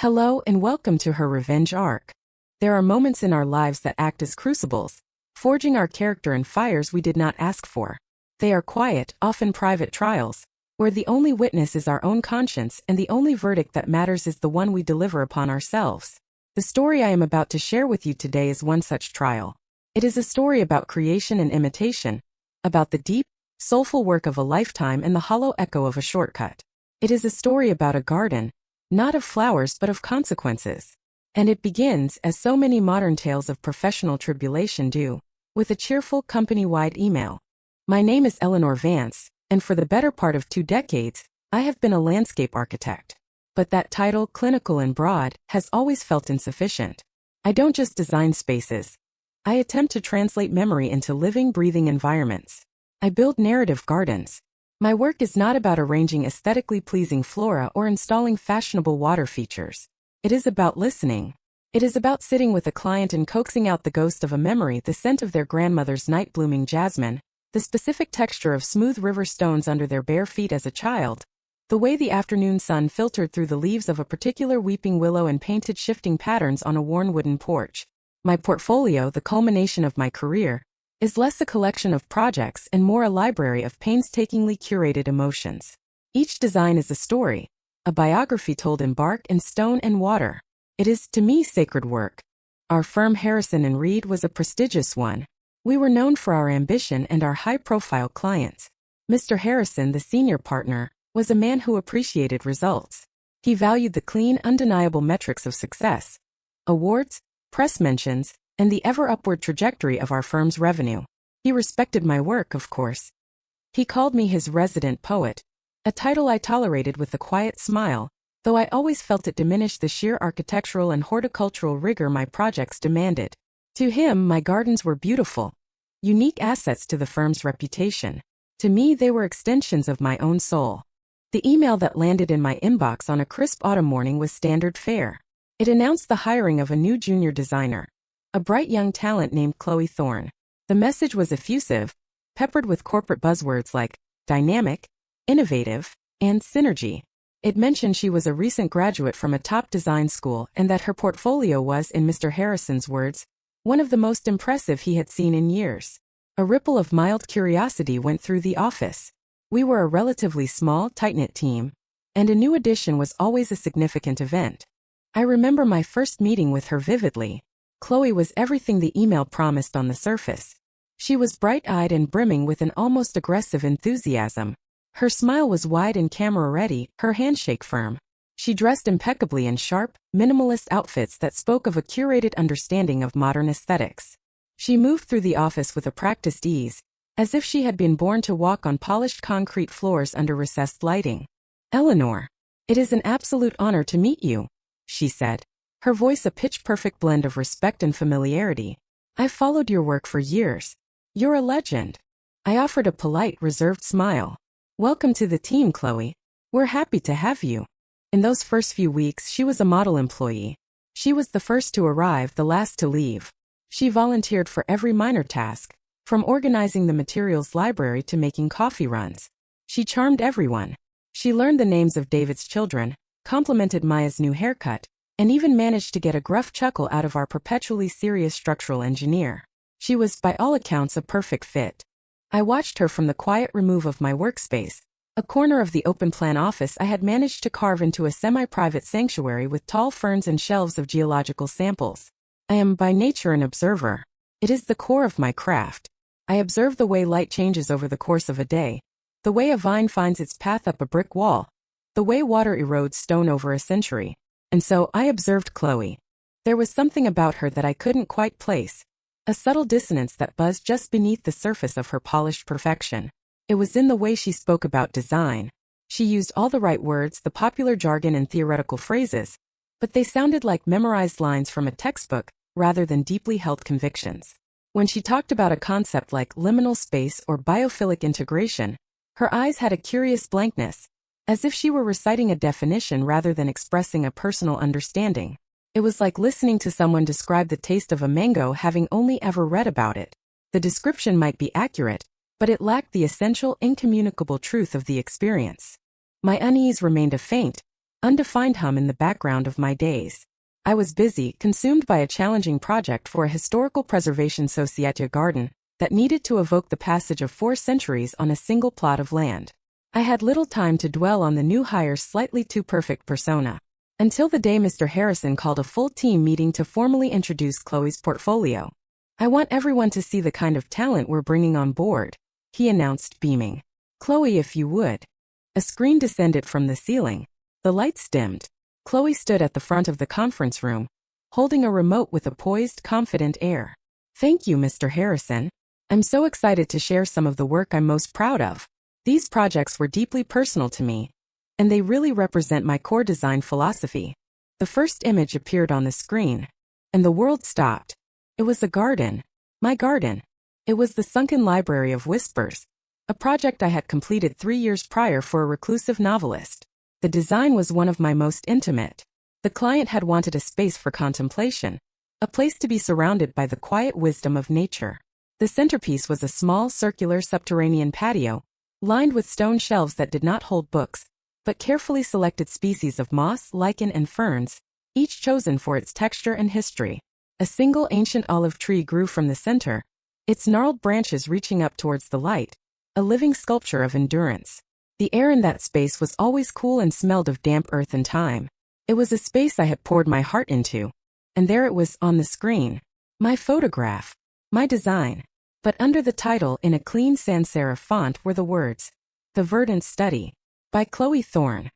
Hello and welcome to her revenge arc. There are moments in our lives that act as crucibles, forging our character in fires we did not ask for. They are quiet, often private trials, where the only witness is our own conscience and the only verdict that matters is the one we deliver upon ourselves. The story I am about to share with you today is one such trial. It is a story about creation and imitation, about the deep, soulful work of a lifetime and the hollow echo of a shortcut. It is a story about a garden, not of flowers but of consequences. And it begins, as so many modern tales of professional tribulation do, with a cheerful company-wide email. My name is Eleanor Vance, and for the better part of 2 decades, I have been a landscape architect. But that title, clinical and broad, has always felt insufficient. I don't just design spaces. I attempt to translate memory into living, breathing environments. I build narrative gardens. My work is not about arranging aesthetically pleasing flora or installing fashionable water features. It is about listening. It is about sitting with a client and coaxing out the ghost of a memory, the scent of their grandmother's night-blooming jasmine, the specific texture of smooth river stones under their bare feet as a child, the way the afternoon sun filtered through the leaves of a particular weeping willow and painted shifting patterns on a worn wooden porch. My portfolio, the culmination of my career, is less a collection of projects and more a library of painstakingly curated emotions. Each design is a story, a biography told in bark and stone and water. It is, to me, sacred work. Our firm Harrison & Reed was a prestigious one. We were known for our ambition and our high-profile clients. Mr. Harrison, the senior partner, was a man who appreciated results. He valued the clean, undeniable metrics of success: awards, press mentions, and the ever-upward trajectory of our firm's revenue. He respected my work, of course. He called me his resident poet, a title I tolerated with a quiet smile, though I always felt it diminished the sheer architectural and horticultural rigor my projects demanded. To him, my gardens were beautiful, unique assets to the firm's reputation. To me, they were extensions of my own soul. The email that landed in my inbox on a crisp autumn morning was standard fare. It announced the hiring of a new junior designer, a bright young talent named Chloe Thorne. The message was effusive, peppered with corporate buzzwords like dynamic, innovative, and synergy. It mentioned she was a recent graduate from a top design school and that her portfolio was, in Mr. Harrison's words, one of the most impressive he had seen in years. A ripple of mild curiosity went through the office. We were a relatively small, tight-knit team, and a new addition was always a significant event. I remember my first meeting with her vividly. Chloe was everything the email promised on the surface. She was bright-eyed and brimming with an almost aggressive enthusiasm. Her smile was wide and camera-ready, her handshake firm. She dressed impeccably in sharp, minimalist outfits that spoke of a curated understanding of modern aesthetics. She moved through the office with a practiced ease, as if she had been born to walk on polished concrete floors under recessed lighting. "Eleanor, it is an absolute honor to meet you," she said, her voice a pitch-perfect blend of respect and familiarity. "I've followed your work for years. You're a legend." I offered a polite, reserved smile. "Welcome to the team, Chloe. We're happy to have you." In those first few weeks, she was a model employee. She was the first to arrive, the last to leave. She volunteered for every minor task, from organizing the materials library to making coffee runs. She charmed everyone. She learned the names of David's children, complimented Maya's new haircut, and even managed to get a gruff chuckle out of our perpetually serious structural engineer. She was, by all accounts, a perfect fit. I watched her from the quiet remove of my workspace, a corner of the open-plan office I had managed to carve into a semi-private sanctuary with tall ferns and shelves of geological samples. I am by nature an observer. It is the core of my craft. I observe the way light changes over the course of a day, the way a vine finds its path up a brick wall, the way water erodes stone over a century. And so I observed Chloe. There was something about her that I couldn't quite place, a subtle dissonance that buzzed just beneath the surface of her polished perfection. It was in the way she spoke about design. She used all the right words, the popular jargon and theoretical phrases, but they sounded like memorized lines from a textbook rather than deeply held convictions. When she talked about a concept like liminal space or biophilic integration, her eyes had a curious blankness, as if she were reciting a definition rather than expressing a personal understanding. It was like listening to someone describe the taste of a mango having only ever read about it. The description might be accurate, but it lacked the essential, incommunicable truth of the experience. My unease remained a faint, undefined hum in the background of my days. I was busy, consumed by a challenging project for a historical preservation society garden that needed to evoke the passage of 4 centuries on a single plot of land. I had little time to dwell on the new hire's slightly too perfect persona, until the day Mr. Harrison called a full team meeting to formally introduce Chloe's portfolio. "I want everyone to see the kind of talent we're bringing on board," he announced, beaming. "Chloe, if you would." A screen descended from the ceiling. The lights dimmed. Chloe stood at the front of the conference room, holding a remote with a poised, confident air. "Thank you, Mr. Harrison. I'm so excited to share some of the work I'm most proud of. These projects were deeply personal to me, and they really represent my core design philosophy." The first image appeared on the screen, and the world stopped. It was a garden. My garden. It was the sunken library of whispers, a project I had completed 3 years prior for a reclusive novelist. The design was one of my most intimate. The client had wanted a space for contemplation, a place to be surrounded by the quiet wisdom of nature. The centerpiece was a small circular subterranean patio, lined with stone shelves that did not hold books, but carefully selected species of moss, lichen, and ferns, each chosen for its texture and history. A single ancient olive tree grew from the center, its gnarled branches reaching up towards the light, a living sculpture of endurance. The air in that space was always cool and smelled of damp earth and time. It was a space I had poured my heart into, and there it was on the screen. My photograph. My design. But under the title in a clean sans serif font were the words, "The Verdant Study," by Chloe Thorne.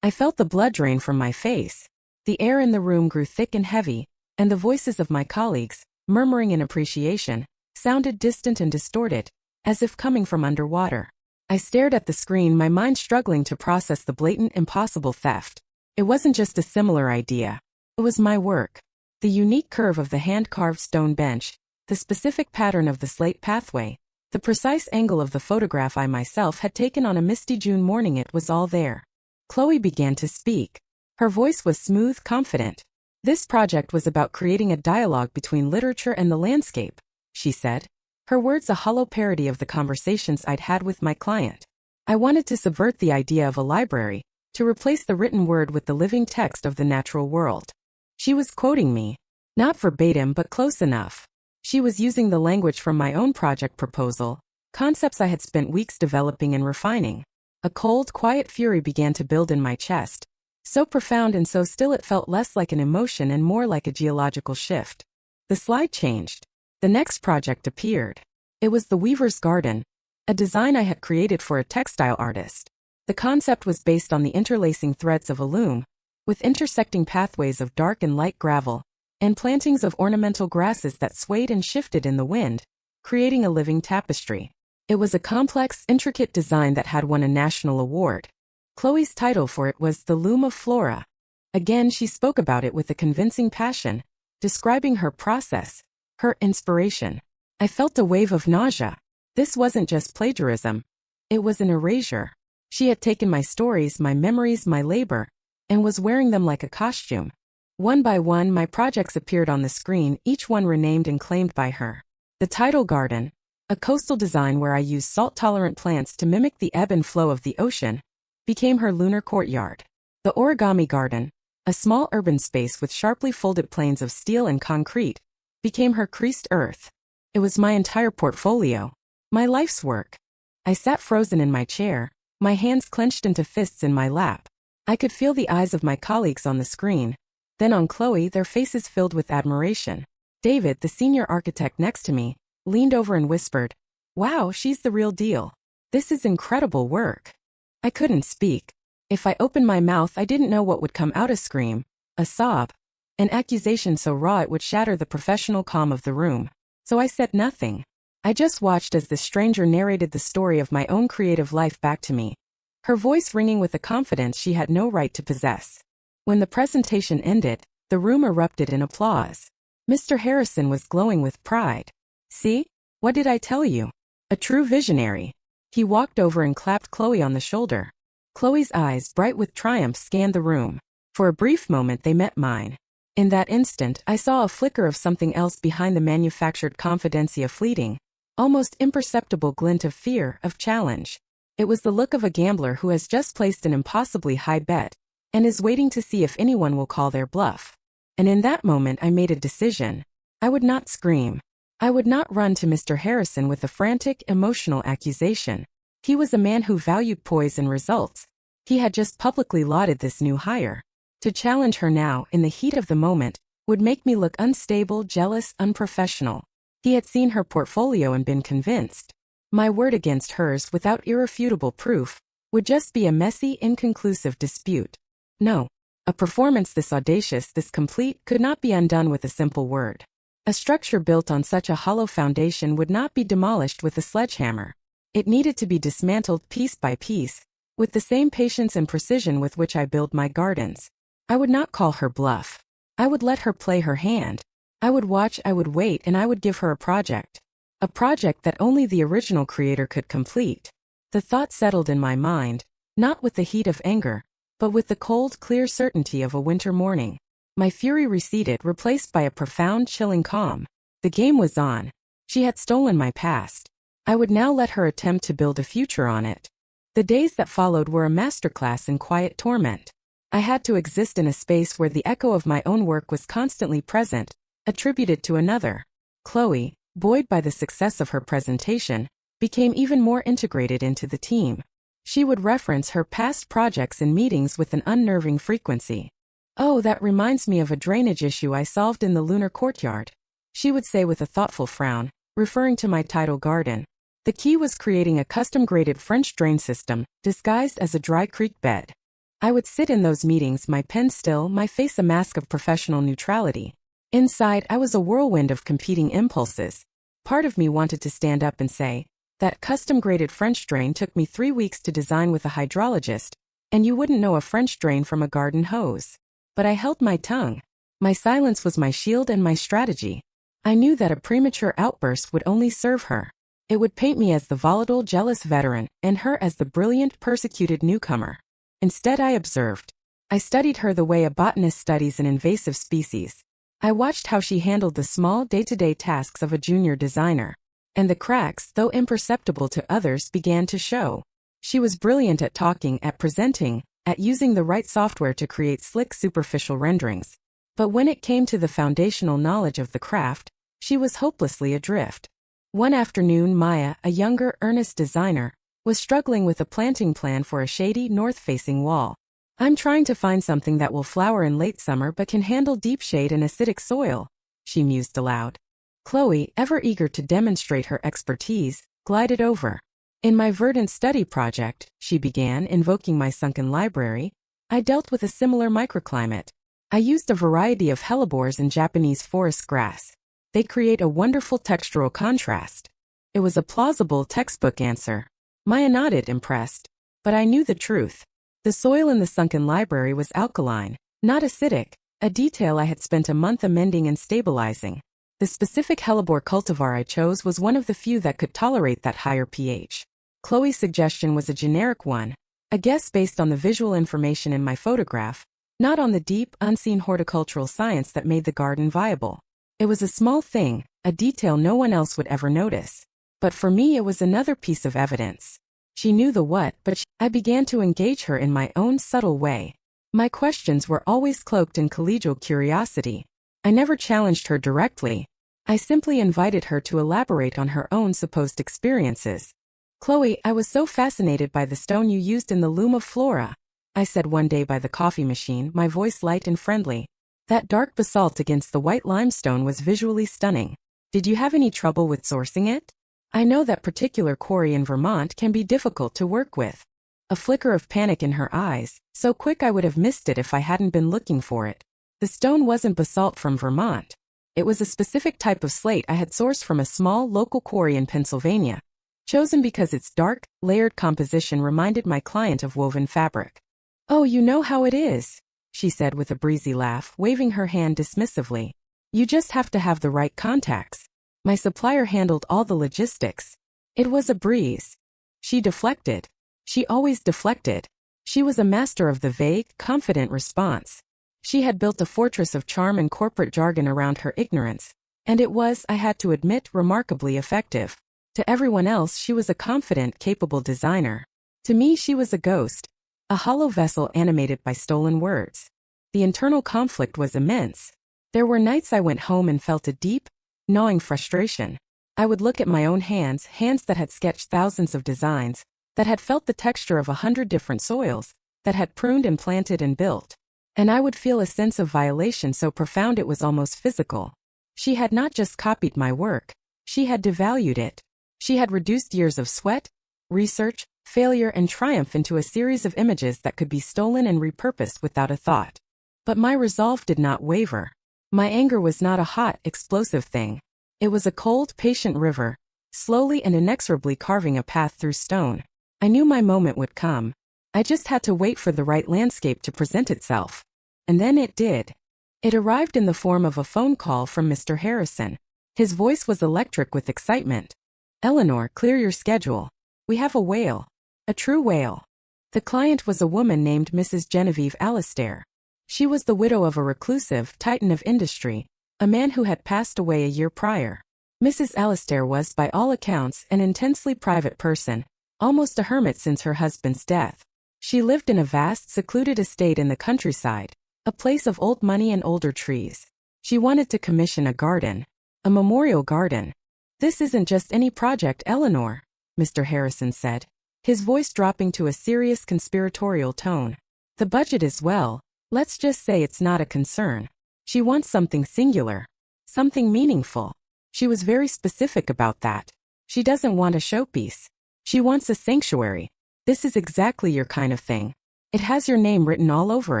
I felt the blood drain from my face. The air in the room grew thick and heavy, and the voices of my colleagues, murmuring in appreciation, sounded distant and distorted, as if coming from underwater. I stared at the screen, my mind struggling to process the blatant, impossible theft. It wasn't just a similar idea. It was my work. The unique curve of the hand-carved stone bench, the specific pattern of the slate pathway, the precise angle of the photograph I myself had taken on a misty June morning, it was all there. Chloe began to speak. Her voice was smooth, confident. "This project was about creating a dialogue between literature and the landscape," she said. Her words a hollow parody of the conversations I'd had with my client. "I wanted to subvert the idea of a library, to replace the written word with the living text of the natural world." She was quoting me. Not verbatim, but close enough. She was using the language from my own project proposal, concepts I had spent weeks developing and refining. A cold, quiet fury began to build in my chest. So profound and so still it felt less like an emotion and more like a geological shift. The slide changed. The next project appeared. It was the Weaver's Garden, a design I had created for a textile artist. The concept was based on the interlacing threads of a loom, with intersecting pathways of dark and light gravel, and plantings of ornamental grasses that swayed and shifted in the wind, creating a living tapestry. It was a complex, intricate design that had won a national award. Chloe's title for it was The Loom of Flora. Again, she spoke about it with a convincing passion, describing her process, her inspiration. I felt a wave of nausea. This wasn't just plagiarism. It was an erasure. She had taken my stories, my memories, my labor, and was wearing them like a costume. One by one, my projects appeared on the screen, each one renamed and claimed by her. The Tidal Garden, a coastal design where I used salt-tolerant plants to mimic the ebb and flow of the ocean, became her lunar courtyard. The Origami Garden, a small urban space with sharply folded planes of steel and concrete, became her creased earth. It was my entire portfolio, my life's work. I sat frozen in my chair, my hands clenched into fists in my lap. I could feel the eyes of my colleagues on the screen, then on Chloe, their faces filled with admiration. David, the senior architect next to me, leaned over and whispered, "Wow, she's the real deal. This is incredible work." I couldn't speak. If I opened my mouth, I didn't know what would come out: a scream, a sob, an accusation so raw it would shatter the professional calm of the room. So I said nothing. I just watched as the stranger narrated the story of my own creative life back to me, her voice ringing with a confidence she had no right to possess. When the presentation ended, the room erupted in applause. Mr. Harrison was glowing with pride. "See? What did I tell you? A true visionary." He walked over and clapped Chloe on the shoulder. Chloe's eyes, bright with triumph, scanned the room. For a brief moment they met mine. In that instant, I saw a flicker of something else behind the manufactured confidence, a fleeting, almost imperceptible glint of fear, of challenge. It was the look of a gambler who has just placed an impossibly high bet, and is waiting to see if anyone will call their bluff. And in that moment I made a decision. I would not scream. I would not run to Mr. Harrison with a frantic, emotional accusation. He was a man who valued poise and results. He had just publicly lauded this new hire. To challenge her now, in the heat of the moment, would make me look unstable, jealous, unprofessional. He had seen her portfolio and been convinced. My word against hers without irrefutable proof would just be a messy, inconclusive dispute. No. A performance this audacious, this complete, could not be undone with a simple word. A structure built on such a hollow foundation would not be demolished with a sledgehammer. It needed to be dismantled piece by piece, with the same patience and precision with which I build my gardens. I would not call her bluff. I would let her play her hand. I would watch, I would wait, and I would give her a project. A project that only the original creator could complete. The thought settled in my mind, not with the heat of anger, but with the cold, clear certainty of a winter morning. My fury receded, replaced by a profound, chilling calm. The game was on. She had stolen my past. I would now let her attempt to build a future on it. The days that followed were a masterclass in quiet torment. I had to exist in a space where the echo of my own work was constantly present, attributed to another. Chloe, buoyed by the success of her presentation, became even more integrated into the team. She would reference her past projects in meetings with an unnerving frequency. "Oh, that reminds me of a drainage issue I solved in the lunar courtyard," she would say with a thoughtful frown, referring to my tidal garden. The key was creating a custom-graded French drain system, disguised as a dry creek bed. I would sit in those meetings, my pen still, my face a mask of professional neutrality. Inside, I was a whirlwind of competing impulses. Part of me wanted to stand up and say, "That custom-graded French drain took me 3 weeks to design with a hydrologist, and you wouldn't know a French drain from a garden hose." But I held my tongue. My silence was my shield and my strategy. I knew that a premature outburst would only serve her. It would paint me as the volatile, jealous veteran, and her as the brilliant, persecuted newcomer. Instead, I observed. I studied her the way a botanist studies an invasive species. I watched how she handled the small, day-to-day tasks of a junior designer. And the cracks, though imperceptible to others, began to show. She was brilliant at talking, at presenting, at using the right software to create slick, superficial renderings. But when it came to the foundational knowledge of the craft, she was hopelessly adrift. One afternoon, Maya, a younger, earnest designer, was struggling with a planting plan for a shady, north-facing wall. "I'm trying to find something that will flower in late summer but can handle deep shade and acidic soil," she mused aloud. Chloe, ever eager to demonstrate her expertise, glided over. "In my verdant study project," she began, invoking my sunken library, "I dealt with a similar microclimate. I used a variety of hellebores and Japanese forest grass. They create a wonderful textural contrast." It was a plausible textbook answer. Maya nodded, impressed. But I knew the truth. The soil in the sunken library was alkaline, not acidic, a detail I had spent a month amending and stabilizing. The specific hellebore cultivar I chose was one of the few that could tolerate that higher pH. Chloe's suggestion was a generic one, a guess based on the visual information in my photograph, not on the deep, unseen horticultural science that made the garden viable. It was a small thing, a detail no one else would ever notice. But for me it was another piece of evidence. She knew the what, but I began to engage her in my own subtle way. My questions were always cloaked in collegial curiosity. I never challenged her directly. I simply invited her to elaborate on her own supposed experiences. "Chloe, I was so fascinated by the stone you used in the Loom of Flora," I said one day by the coffee machine, my voice light and friendly. "That dark basalt against the white limestone was visually stunning. Did you have any trouble with sourcing it? I know that particular quarry in Vermont can be difficult to work with." A flicker of panic in her eyes, so quick I would have missed it if I hadn't been looking for it. The stone wasn't basalt from Vermont. It was a specific type of slate I had sourced from a small local quarry in Pennsylvania, chosen because its dark, layered composition reminded my client of woven fabric. "Oh, you know how it is," she said with a breezy laugh, waving her hand dismissively. "You just have to have the right contacts. My supplier handled all the logistics. It was a breeze." She deflected. She always deflected. She was a master of the vague, confident response. She had built a fortress of charm and corporate jargon around her ignorance, and it was, I had to admit, remarkably effective. To everyone else she was a confident, capable designer. To me she was a ghost. a hollow vessel animated by stolen words. The internal conflict was immense. There were nights I went home and felt a deep, gnawing frustration. I would look at my own hands that had sketched thousands of designs, that had felt the texture of 100 different soils, that had pruned and planted and built. And I would feel a sense of violation so profound it was almost physical. She had not just copied my work, she had devalued it. She had reduced years of sweat, research, failure and triumph into a series of images that could be stolen and repurposed without a thought. But my resolve did not waver. My anger was not a hot, explosive thing. It was a cold, patient river, slowly and inexorably carving a path through stone. I knew my moment would come. I just had to wait for the right landscape to present itself. And then it did. It arrived in the form of a phone call from Mr. Harrison. His voice was electric with excitement. "Eleanor, clear your schedule. We have a whale. A true whale." The client was a woman named Mrs. Genevieve Alastair. She was the widow of a reclusive titan of industry, a man who had passed away a year prior. Mrs. Alastair was, by all accounts, an intensely private person, almost a hermit since her husband's death. She lived in a vast, secluded estate in the countryside, a place of old money and older trees. She wanted to commission a garden, a memorial garden. "This isn't just any project, Eleanor," Mr. Harrison said, his voice dropping to a serious conspiratorial tone. "The budget is, well, let's just say it's not a concern. She wants something singular, something meaningful. She was very specific about that. She doesn't want a showpiece. She wants a sanctuary. This is exactly your kind of thing. It has your name written all over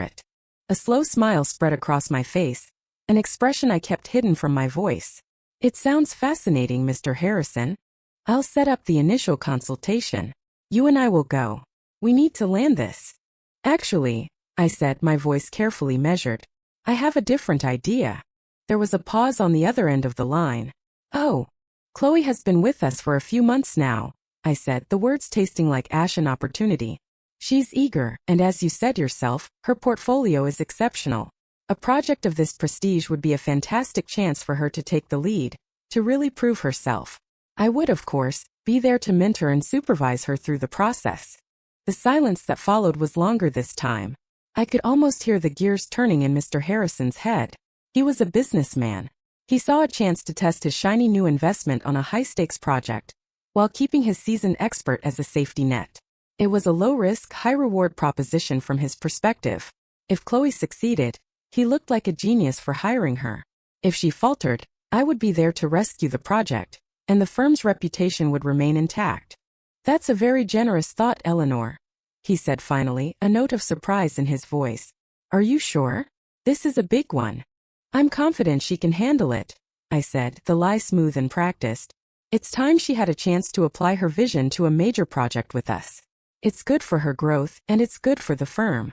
it." A slow smile spread across my face, an expression I kept hidden from my voice. "It sounds fascinating, Mr. Harrison. I'll set up the initial consultation. You and I will go. We need to land this." "Actually," I said, my voice carefully measured, "I have a different idea." There was a pause on the other end of the line. "Oh, Chloe has been with us for a few months now," I said, the words tasting like ashen opportunity. "She's eager, and as you said yourself, her portfolio is exceptional. A project of this prestige would be a fantastic chance for her to take the lead, to really prove herself. I would, of course, be there to mentor and supervise her through the process." The silence that followed was longer this time. I could almost hear the gears turning in Mr. Harrison's head. He was a businessman. He saw a chance to test his shiny new investment on a high-stakes project, while keeping his seasoned expert as a safety net. It was a low-risk, high-reward proposition from his perspective. If Chloe succeeded, he looked like a genius for hiring her. If she faltered, I would be there to rescue the project, and the firm's reputation would remain intact. "That's a very generous thought, Eleanor," he said finally, a note of surprise in his voice. "Are you sure? This is a big one." "I'm confident she can handle it," I said, the lie smooth and practiced. "It's time she had a chance to apply her vision to a major project with us. It's good for her growth, and it's good for the firm."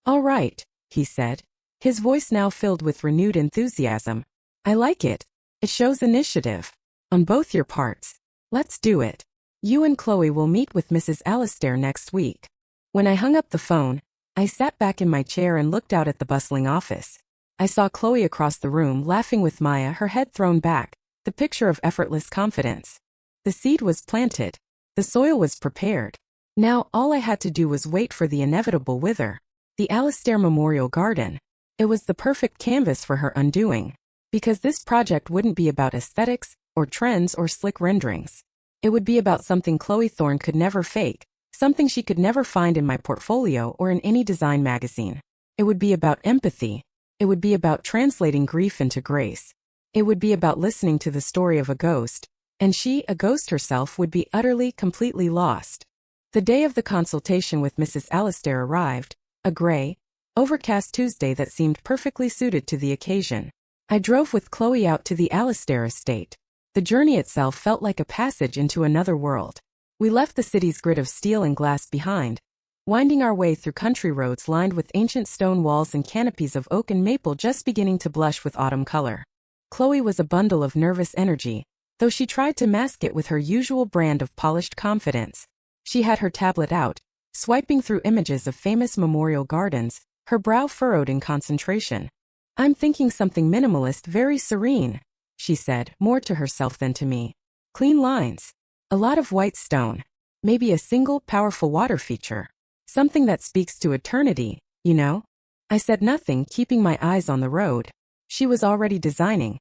"All right," he said, his voice now filled with renewed enthusiasm. "I like it. It shows initiative. On both your parts. Let's do it. You and Chloe will meet with Mrs. Alastair next week." When I hung up the phone, I sat back in my chair and looked out at the bustling office. I saw Chloe across the room laughing with Maya, her head thrown back, the picture of effortless confidence. The seed was planted. The soil was prepared. Now all I had to do was wait for the inevitable wither. The Alastair Memorial Garden. It was the perfect canvas for her undoing. Because this project wouldn't be about aesthetics, or trends, or slick renderings. It would be about something Chloe Thorne could never fake, something she could never find in my portfolio or in any design magazine. It would be about empathy. It would be about translating grief into grace. It would be about listening to the story of a ghost, and she, a ghost herself, would be utterly, completely lost. The day of the consultation with Mrs. Alastair arrived, a gray, overcast Tuesday that seemed perfectly suited to the occasion. I drove with Chloe out to the Alastair estate. The journey itself felt like a passage into another world. We left the city's grid of steel and glass behind, winding our way through country roads lined with ancient stone walls and canopies of oak and maple just beginning to blush with autumn color. Chloe was a bundle of nervous energy, though she tried to mask it with her usual brand of polished confidence. She had her tablet out, swiping through images of famous memorial gardens, her brow furrowed in concentration. "I'm thinking something minimalist, very serene," she said, more to herself than to me. "Clean lines. A lot of white stone. Maybe a single, powerful water feature. Something that speaks to eternity, you know? I said nothing, keeping my eyes on the road. She was already designing.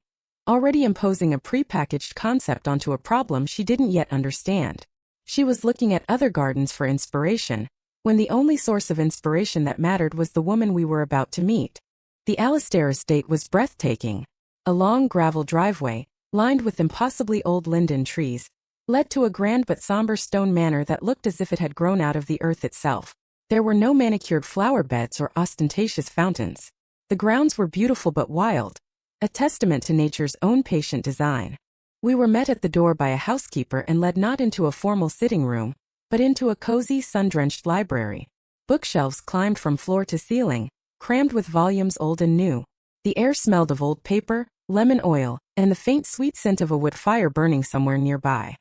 Already imposing a prepackaged concept onto a problem she didn't yet understand. She was looking at other gardens for inspiration, when the only source of inspiration that mattered was the woman we were about to meet. The Alastair estate was breathtaking. A long gravel driveway, lined with impossibly old linden trees, led to a grand but somber stone manor that looked as if it had grown out of the earth itself. There were no manicured flower beds or ostentatious fountains. The grounds were beautiful but wild, a testament to nature's own patient design. We were met at the door by a housekeeper and led not into a formal sitting room, but into a cozy, sun-drenched library. Bookshelves climbed from floor to ceiling, crammed with volumes old and new. The air smelled of old paper, lemon oil, and the faint sweet scent of a wood fire burning somewhere nearby.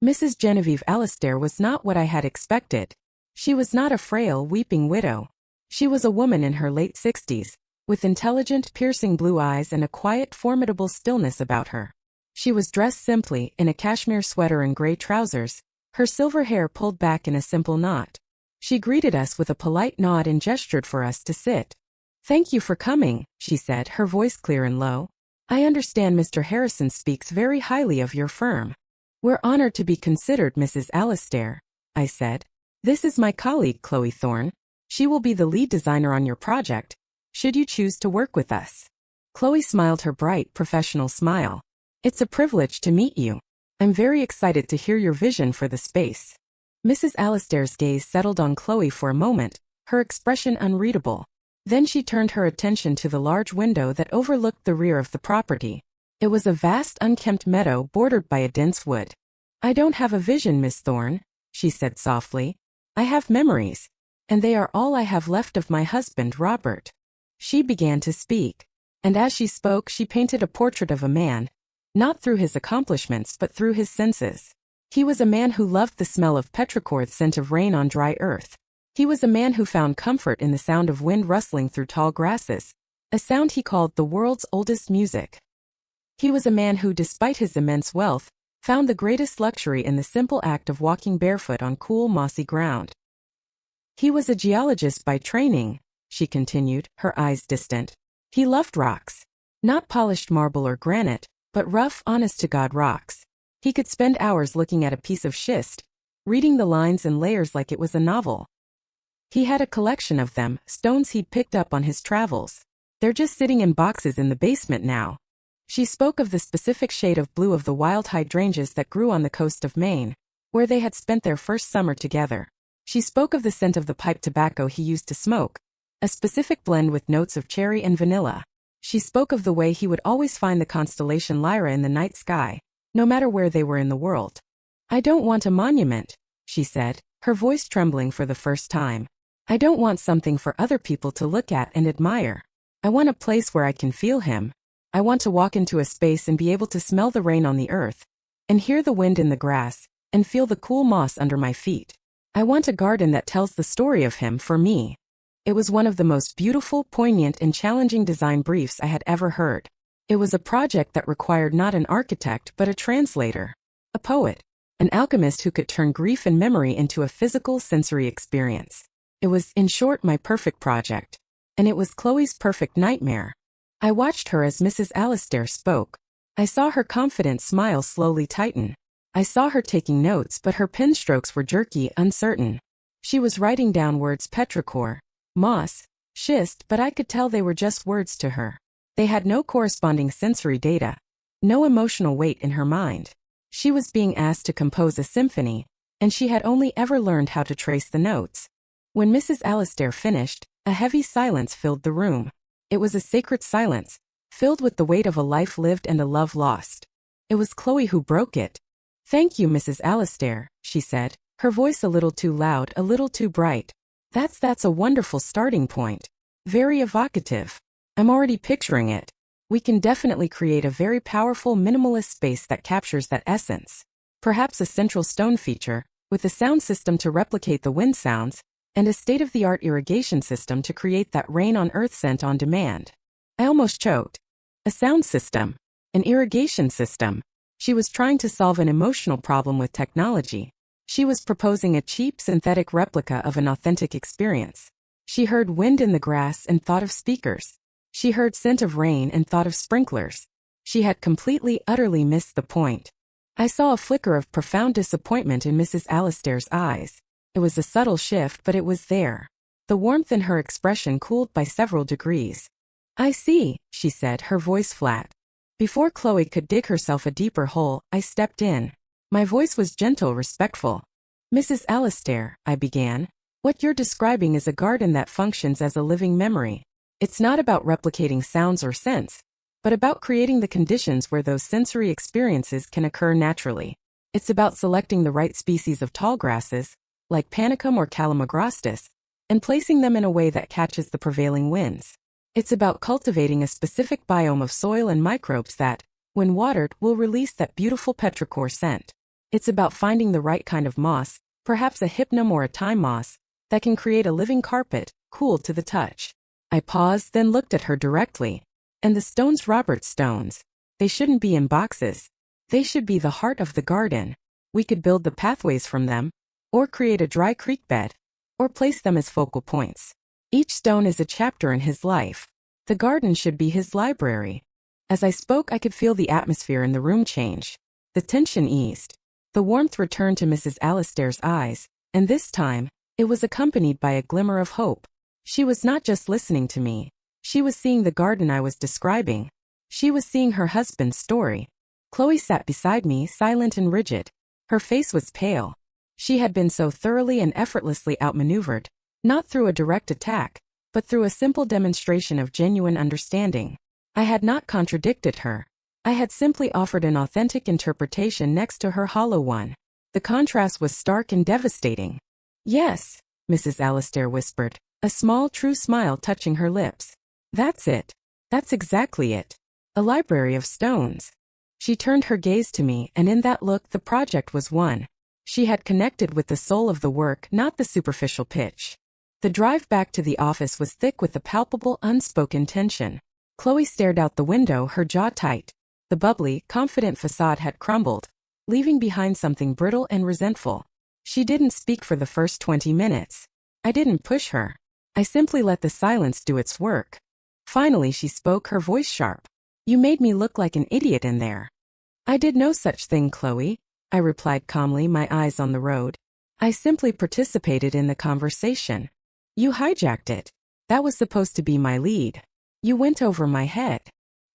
Mrs. Genevieve Alastair was not what I had expected. She was not a frail, weeping widow. She was a woman in her late 60s, with intelligent, piercing blue eyes and a quiet, formidable stillness about her. She was dressed simply, in a cashmere sweater and gray trousers, her silver hair pulled back in a simple knot. She greeted us with a polite nod and gestured for us to sit. "Thank you for coming," she said, her voice clear and low. "I understand Mr. Harrison speaks very highly of your firm." "We're honored to be considered, Mrs. Alastair," I said. "This is my colleague, Chloe Thorne. She will be the lead designer on your project, should you choose to work with us." Chloe smiled her bright, professional smile. "It's a privilege to meet you. I'm very excited to hear your vision for the space." Mrs. Alastair's gaze settled on Chloe for a moment, her expression unreadable. Then she turned her attention to the large window that overlooked the rear of the property. It was a vast, unkempt meadow bordered by a dense wood. "I don't have a vision, Miss Thorne," she said softly. "I have memories, and they are all I have left of my husband, Robert." She began to speak, and as she spoke she painted a portrait of a man, not through his accomplishments but through his senses. He was a man who loved the smell of petrichor, the scent of rain on dry earth. He was a man who found comfort in the sound of wind rustling through tall grasses, a sound he called the world's oldest music. He was a man who, despite his immense wealth, found the greatest luxury in the simple act of walking barefoot on cool, mossy ground. He was a geologist by training, she continued, her eyes distant. He loved rocks. Not polished marble or granite, but rough, honest-to-God rocks. He could spend hours looking at a piece of schist, reading the lines and layers like it was a novel. He had a collection of them, stones he'd picked up on his travels. They're just sitting in boxes in the basement now. She spoke of the specific shade of blue of the wild hydrangeas that grew on the coast of Maine, where they had spent their first summer together. She spoke of the scent of the pipe tobacco he used to smoke, a specific blend with notes of cherry and vanilla. She spoke of the way he would always find the constellation Lyra in the night sky, no matter where they were in the world. "I don't want a monument," she said, her voice trembling for the first time. "I don't want something for other people to look at and admire. I want a place where I can feel him. I want to walk into a space and be able to smell the rain on the earth, and hear the wind in the grass, and feel the cool moss under my feet. I want a garden that tells the story of him for me." It was one of the most beautiful, poignant, and challenging design briefs I had ever heard. It was a project that required not an architect but a translator, a poet, an alchemist who could turn grief and memory into a physical, sensory experience. It was, in short, my perfect project. And it was Chloe's perfect nightmare. I watched her as Mrs. Alastair spoke. I saw her confident smile slowly tighten. I saw her taking notes, but her pen strokes were jerky, uncertain. She was writing down words: petrichor, moss, schist, but I could tell they were just words to her. They had no corresponding sensory data, no emotional weight in her mind. She was being asked to compose a symphony, and she had only ever learned how to trace the notes. When Mrs. Alastair finished, a heavy silence filled the room. It was a sacred silence, filled with the weight of a life lived and a love lost. It was Chloe who broke it. "Thank you, Mrs. Alastair," she said, her voice a little too loud, a little too bright. That's a wonderful starting point. Very evocative. I'm already picturing it. We can definitely create a very powerful minimalist space that captures that essence. Perhaps a central stone feature, with a sound system to replicate the wind sounds, and a state-of-the-art irrigation system to create that rain-on-earth scent on demand. I almost choked. A sound system. An irrigation system. She was trying to solve an emotional problem with technology. She was proposing a cheap synthetic replica of an authentic experience. She heard wind in the grass and thought of speakers. She heard scent of rain and thought of sprinklers. She had completely, utterly missed the point. I saw a flicker of profound disappointment in Mrs. Alastair's eyes. It was a subtle shift, but it was there. The warmth in her expression cooled by several degrees. "I see," she said, her voice flat. Before Chloe could dig herself a deeper hole, I stepped in. My voice was gentle, respectful. "Mrs. Alastair," I began, "what you're describing is a garden that functions as a living memory. It's not about replicating sounds or scents, but about creating the conditions where those sensory experiences can occur naturally. It's about selecting the right species of tall grasses, like Panicum or Calamagrostis, and placing them in a way that catches the prevailing winds. It's about cultivating a specific biome of soil and microbes that, when watered, will release that beautiful petrichor scent. It's about finding the right kind of moss, perhaps a hypnum or a thyme moss, that can create a living carpet, cool to the touch." I paused, then looked at her directly. "And the stones, Robert, stones. They shouldn't be in boxes. They should be the heart of the garden. We could build the pathways from them, or create a dry creek bed, or place them as focal points. Each stone is a chapter in his life. The garden should be his library." As I spoke, I could feel the atmosphere in the room change. The tension eased. The warmth returned to Mrs. Alastair's eyes, and this time, it was accompanied by a glimmer of hope. She was not just listening to me. She was seeing the garden I was describing. She was seeing her husband's story. Chloe sat beside me, silent and rigid. Her face was pale. She had been so thoroughly and effortlessly outmaneuvered, not through a direct attack, but through a simple demonstration of genuine understanding. I had not contradicted her. I had simply offered an authentic interpretation next to her hollow one. The contrast was stark and devastating. "Yes," Mrs. Alastair whispered, a small, true smile touching her lips. "That's it. That's exactly it. A library of stones." She turned her gaze to me, and in that look the project was won. She had connected with the soul of the work, not the superficial pitch. The drive back to the office was thick with a palpable, unspoken tension. Chloe stared out the window, her jaw tight. The bubbly, confident facade had crumbled, leaving behind something brittle and resentful. She didn't speak for the first 20 minutes. I didn't push her. I simply let the silence do its work. Finally she spoke, her voice sharp. "You made me look like an idiot in there." "I did no such thing, Chloe," I replied calmly, my eyes on the road. "I simply participated in the conversation. You hijacked it. That was supposed to be my lead. You went over my head."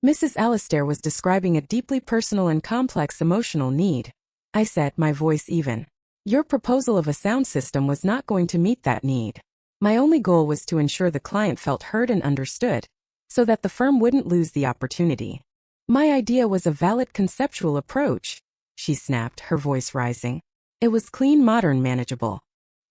Mrs. Alastair was describing a deeply personal and complex emotional need. I said, my voice even. "Your proposal of a sound system was not going to meet that need. My only goal was to ensure the client felt heard and understood, so that the firm wouldn't lose the opportunity. My idea was a valid conceptual approach," she snapped, her voice rising. "It was clean, modern, manageable.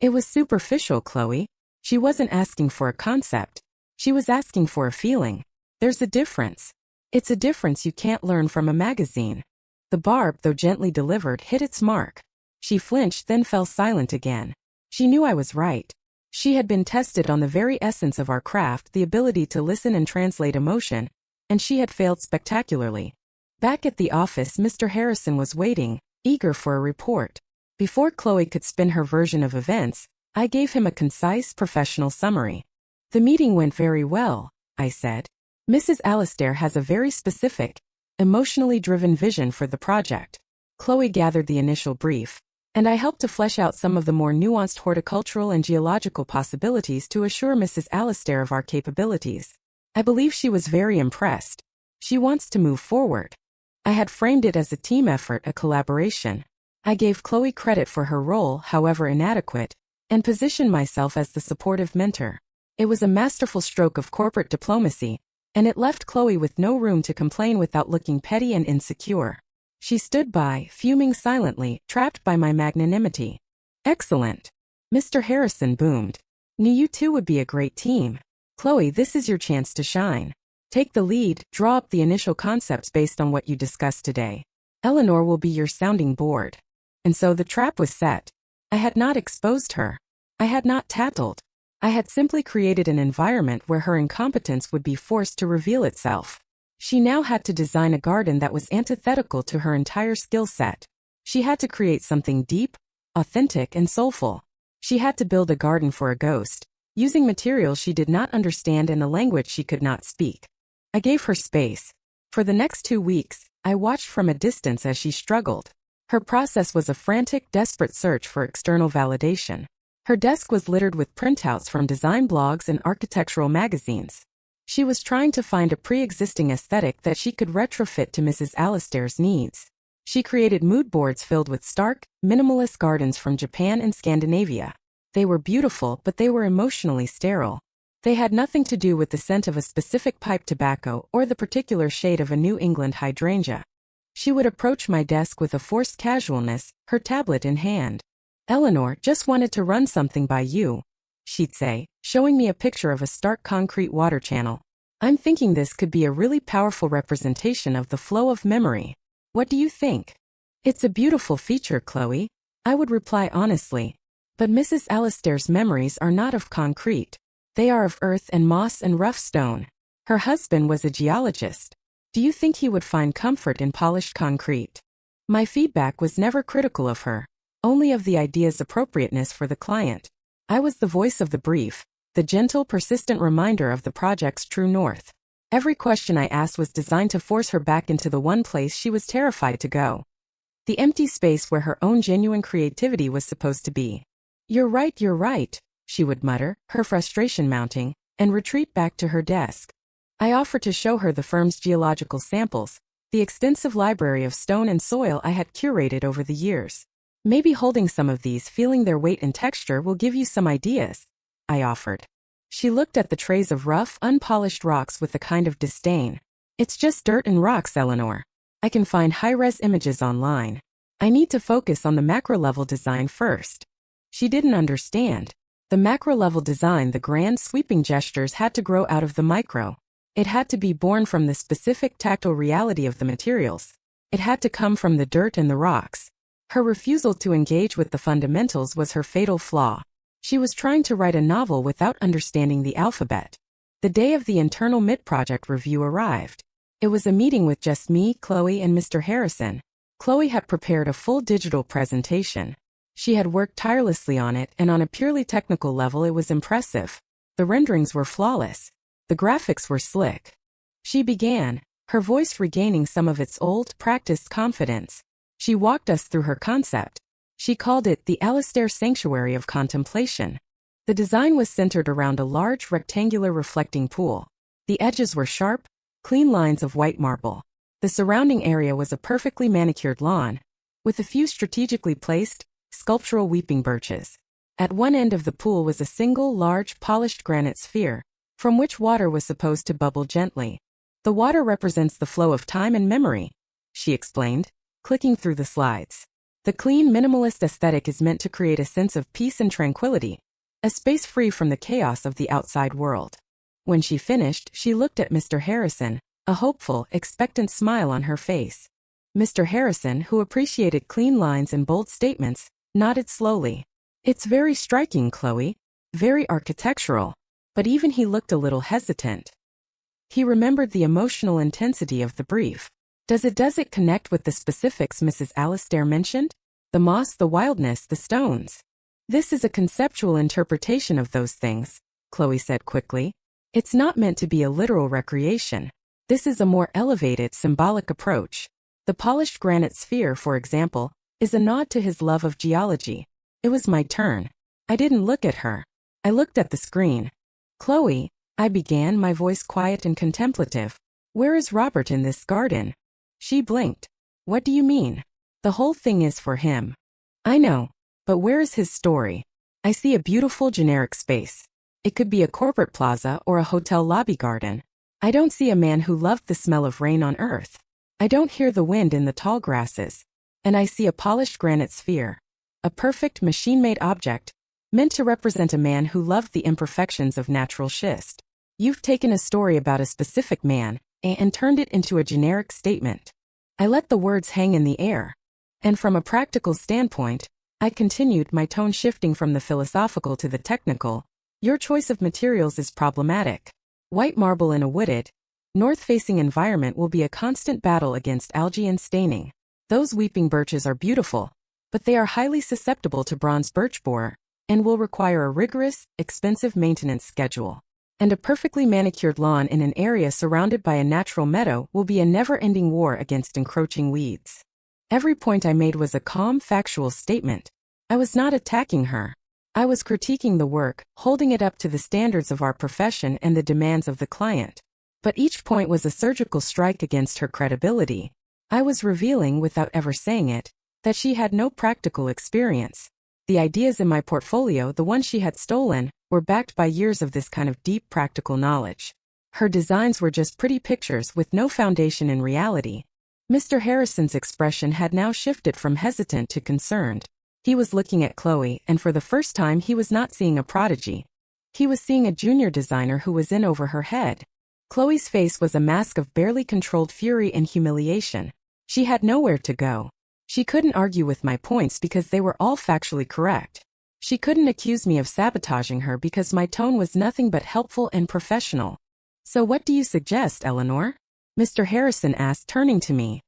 It was superficial, Chloe. She wasn't asking for a concept. She was asking for a feeling. There's a difference. It's a difference you can't learn from a magazine." The barb, though gently delivered, hit its mark. She flinched, then fell silent again. She knew I was right. She had been tested on the very essence of our craft, the ability to listen and translate emotion, and she had failed spectacularly. Back at the office, Mr. Harrison was waiting, eager for a report. Before Chloe could spin her version of events, I gave him a concise, professional summary. "The meeting went very well," I said. "Mrs. Alastair has a very specific, emotionally driven vision for the project." Chloe gathered the initial brief, and I helped to flesh out some of the more nuanced horticultural and geological possibilities to assure Mrs. Alastair of our capabilities. I believe she was very impressed. She wants to move forward. I had framed it as a team effort, a collaboration. I gave Chloe credit for her role, however inadequate, and positioned myself as the supportive mentor. It was a masterful stroke of corporate diplomacy, and it left Chloe with no room to complain without looking petty and insecure. She stood by, fuming silently, trapped by my magnanimity. "Excellent," Mr. Harrison boomed. "Knew you two would be a great team. Chloe, this is your chance to shine. Take the lead, draw up the initial concepts based on what you discussed today. Eleanor will be your sounding board." And so the trap was set. I had not exposed her. I had not tattled. I had simply created an environment where her incompetence would be forced to reveal itself. She now had to design a garden that was antithetical to her entire skill set. She had to create something deep, authentic and soulful. She had to build a garden for a ghost, using materials she did not understand and a language she could not speak. I gave her space. For the next 2 weeks, I watched from a distance as she struggled. Her process was a frantic, desperate search for external validation. Her desk was littered with printouts from design blogs and architectural magazines. She was trying to find a pre-existing aesthetic that she could retrofit to Mrs. Alastair's needs. She created mood boards filled with stark, minimalist gardens from Japan and Scandinavia. They were beautiful, but they were emotionally sterile. They had nothing to do with the scent of a specific pipe tobacco or the particular shade of a New England hydrangea. She would approach my desk with a forced casualness, her tablet in hand. "Eleanor just wanted to run something by you," she'd say, showing me a picture of a stark concrete water channel. "I'm thinking this could be a really powerful representation of the flow of memory. What do you think?" "It's a beautiful feature, Chloe," I would reply honestly. "But Mrs. Alastair's memories are not of concrete. They are of earth and moss and rough stone. Her husband was a geologist. Do you think he would find comfort in polished concrete?" My feedback was never critical of her, only of the idea's appropriateness for the client. I was the voice of the brief, the gentle, persistent reminder of the project's true north. Every question I asked was designed to force her back into the one place she was terrified to go. The empty space where her own genuine creativity was supposed to be. You're right, she would mutter, her frustration mounting, and retreat back to her desk. I offered to show her the firm's geological samples, the extensive library of stone and soil I had curated over the years. "Maybe holding some of these, feeling their weight and texture will give you some ideas," I offered. She looked at the trays of rough, unpolished rocks with a kind of disdain. "It's just dirt and rocks, Eleanor. I can find high-res images online. I need to focus on the macro-level design first." She didn't understand. The macro-level design, the grand, sweeping gestures had to grow out of the micro. It had to be born from the specific tactile reality of the materials. It had to come from the dirt and the rocks. Her refusal to engage with the fundamentals was her fatal flaw. She was trying to write a novel without understanding the alphabet. The day of the internal mid-project review arrived. It was a meeting with just me, Chloe, and Mr. Harrison. Chloe had prepared a full digital presentation. She had worked tirelessly on it, and on a purely technical level it was impressive. The renderings were flawless. The graphics were slick. She began, her voice regaining some of its old, practiced confidence. She walked us through her concept. She called it the Alastair Sanctuary of Contemplation. The design was centered around a large rectangular reflecting pool. The edges were sharp, clean lines of white marble. The surrounding area was a perfectly manicured lawn, with a few strategically placed, sculptural weeping birches. At one end of the pool was a single large polished granite sphere, from which water was supposed to bubble gently. "The water represents the flow of time and memory," she explained, clicking through the slides. "The clean, minimalist aesthetic is meant to create a sense of peace and tranquility, a space free from the chaos of the outside world." When she finished, she looked at Mr. Harrison, a hopeful, expectant smile on her face. Mr. Harrison, who appreciated clean lines and bold statements, nodded slowly. "It's very striking, Chloe. Very architectural." But even he looked a little hesitant. He remembered the emotional intensity of the brief. Does it connect with the specifics Mrs. Alastair mentioned? The moss, the wildness, the stones." "This is a conceptual interpretation of those things," Chloe said quickly. "It's not meant to be a literal recreation. This is a more elevated, symbolic approach. The polished granite sphere, for example, is a nod to his love of geology." It was my turn. I didn't look at her. I looked at the screen. "Chloe," I began, my voice quiet and contemplative, "where is Robert in this garden?" She blinked. "What do you mean?" "The whole thing is for him." "I know, but where is his story?" "I see a beautiful generic space. It could be a corporate plaza or a hotel lobby garden. I don't see a man who loved the smell of rain on earth. I don't hear the wind in the tall grasses. And I see a polished granite sphere. A perfect machine-made object, meant to represent a man who loved the imperfections of natural schist. You've taken a story about a specific man and turned it into a generic statement." I let the words hang in the air. "And from a practical standpoint," I continued, my tone shifting from the philosophical to the technical, "your choice of materials is problematic. White marble in a wooded, north-facing environment will be a constant battle against algae and staining. Those weeping birches are beautiful, but they are highly susceptible to bronze birch borer and will require a rigorous, expensive maintenance schedule. And a perfectly manicured lawn in an area surrounded by a natural meadow will be a never-ending war against encroaching weeds. Every point I made was a calm, factual statement. I was not attacking her. I was critiquing the work, holding it up to the standards of our profession and the demands of the client. But each point was a surgical strike against her credibility. I was revealing, without ever saying it, that she had no practical experience. The ideas in my portfolio, the ones she had stolen, were backed by years of this kind of deep practical knowledge. Her designs were just pretty pictures with no foundation in reality. Mr. Harrison's expression had now shifted from hesitant to concerned. He was looking at Chloe, and for the first time he was not seeing a prodigy. He was seeing a junior designer who was in over her head. Chloe's face was a mask of barely controlled fury and humiliation. She had nowhere to go. She couldn't argue with my points because they were all factually correct. She couldn't accuse me of sabotaging her because my tone was nothing but helpful and professional. "So what do you suggest, Eleanor?" Mr. Harrison asked, turning to me.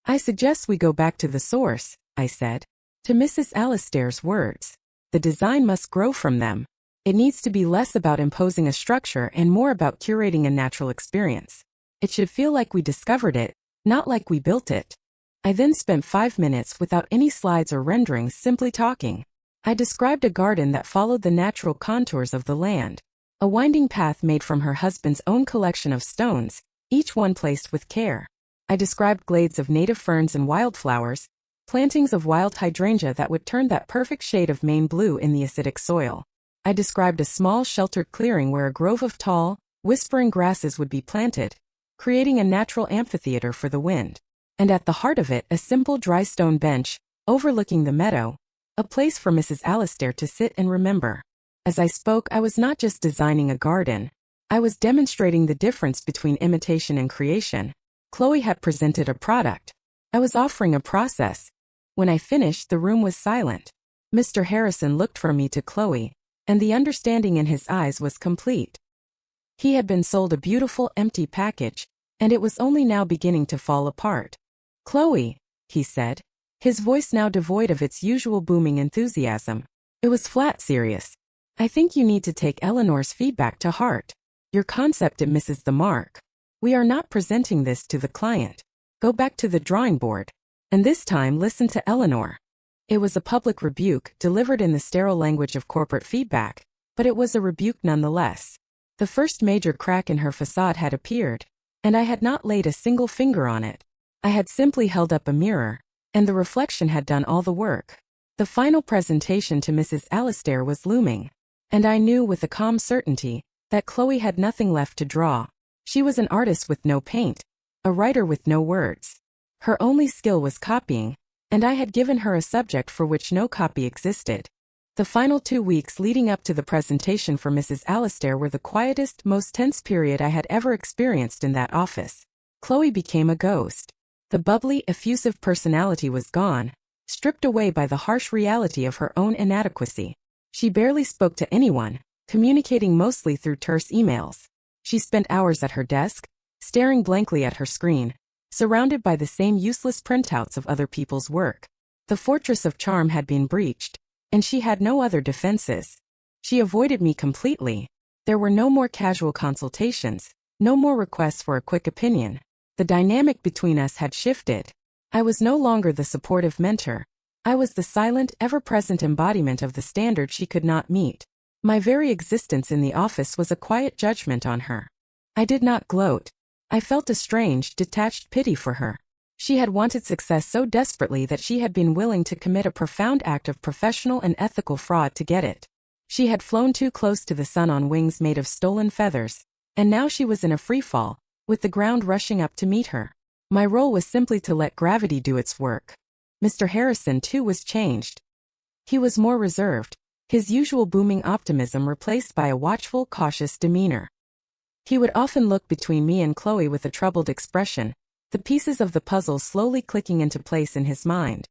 "I suggest we go back to the source," I said. "To Mrs. Alastair's words. The design must grow from them. It needs to be less about imposing a structure and more about curating a natural experience. It should feel like we discovered it, not like we built it." I then spent 5 minutes without any slides or renderings, simply talking. I described a garden that followed the natural contours of the land. A winding path made from her husband's own collection of stones, each one placed with care. I described glades of native ferns and wildflowers, plantings of wild hydrangea that would turn that perfect shade of Maine blue in the acidic soil. I described a small sheltered clearing where a grove of tall, whispering grasses would be planted, creating a natural amphitheater for the wind. And at the heart of it, a simple dry stone bench, overlooking the meadow, a place for Mrs. Alastair to sit and remember. As I spoke, I was not just designing a garden. I was demonstrating the difference between imitation and creation. Chloe had presented a product. I was offering a process. When I finished, the room was silent. Mr. Harrison looked from me to Chloe, and the understanding in his eyes was complete. He had been sold a beautiful empty package, and it was only now beginning to fall apart. "Chloe," he said, his voice now devoid of its usual booming enthusiasm. It was flat serious. "I think you need to take Eleanor's feedback to heart. Your concept misses the mark. We are not presenting this to the client. Go back to the drawing board. And this time listen to Eleanor." It was a public rebuke, delivered in the sterile language of corporate feedback, but it was a rebuke nonetheless. The first major crack in her facade had appeared, and I had not laid a single finger on it. I had simply held up a mirror, and the reflection had done all the work. The final presentation to Mrs. Alastair was looming, and I knew with a calm certainty that Chloe had nothing left to draw. She was an artist with no paint, a writer with no words. Her only skill was copying, and I had given her a subject for which no copy existed. The final 2 weeks leading up to the presentation for Mrs. Alastair were the quietest, most tense period I had ever experienced in that office. Chloe became a ghost. The bubbly, effusive personality was gone, stripped away by the harsh reality of her own inadequacy. She barely spoke to anyone, communicating mostly through terse emails. She spent hours at her desk, staring blankly at her screen, surrounded by the same useless printouts of other people's work. The fortress of charm had been breached, and she had no other defenses. She avoided me completely. There were no more casual consultations, no more requests for a quick opinion. The dynamic between us had shifted. I was no longer the supportive mentor. I was the silent, ever-present embodiment of the standard she could not meet. My very existence in the office was a quiet judgment on her. I did not gloat. I felt a strange, detached pity for her. She had wanted success so desperately that she had been willing to commit a profound act of professional and ethical fraud to get it. She had flown too close to the sun on wings made of stolen feathers, and now she was in a free fall, with the ground rushing up to meet her. My role was simply to let gravity do its work. Mr. Harrison, too, was changed. He was more reserved, his usual booming optimism replaced by a watchful, cautious demeanor. He would often look between me and Chloe with a troubled expression, the pieces of the puzzle slowly clicking into place in his mind.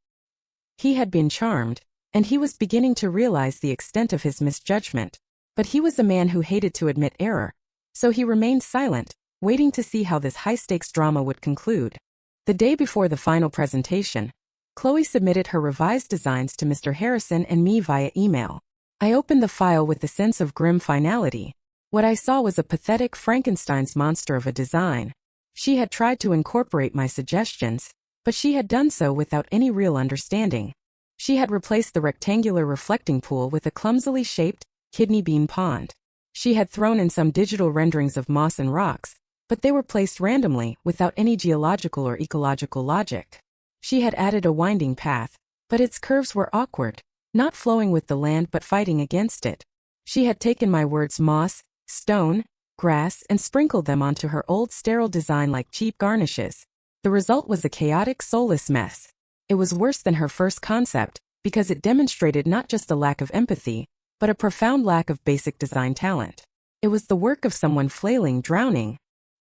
He had been charmed, and he was beginning to realize the extent of his misjudgment. But he was a man who hated to admit error, so he remained silent, waiting to see how this high-stakes drama would conclude. The day before the final presentation, Chloe submitted her revised designs to Mr. Harrison and me via email. I opened the file with a sense of grim finality. What I saw was a pathetic Frankenstein's monster of a design. She had tried to incorporate my suggestions, but she had done so without any real understanding. She had replaced the rectangular reflecting pool with a clumsily shaped, kidney bean pond. She had thrown in some digital renderings of moss and rocks, but they were placed randomly, without any geological or ecological logic. She had added a winding path, but its curves were awkward, not flowing with the land but fighting against it. She had taken my words moss, stone, grass, and sprinkled them onto her old sterile design like cheap garnishes. The result was a chaotic, soulless mess. It was worse than her first concept, because it demonstrated not just a lack of empathy, but a profound lack of basic design talent. It was the work of someone flailing, drowning.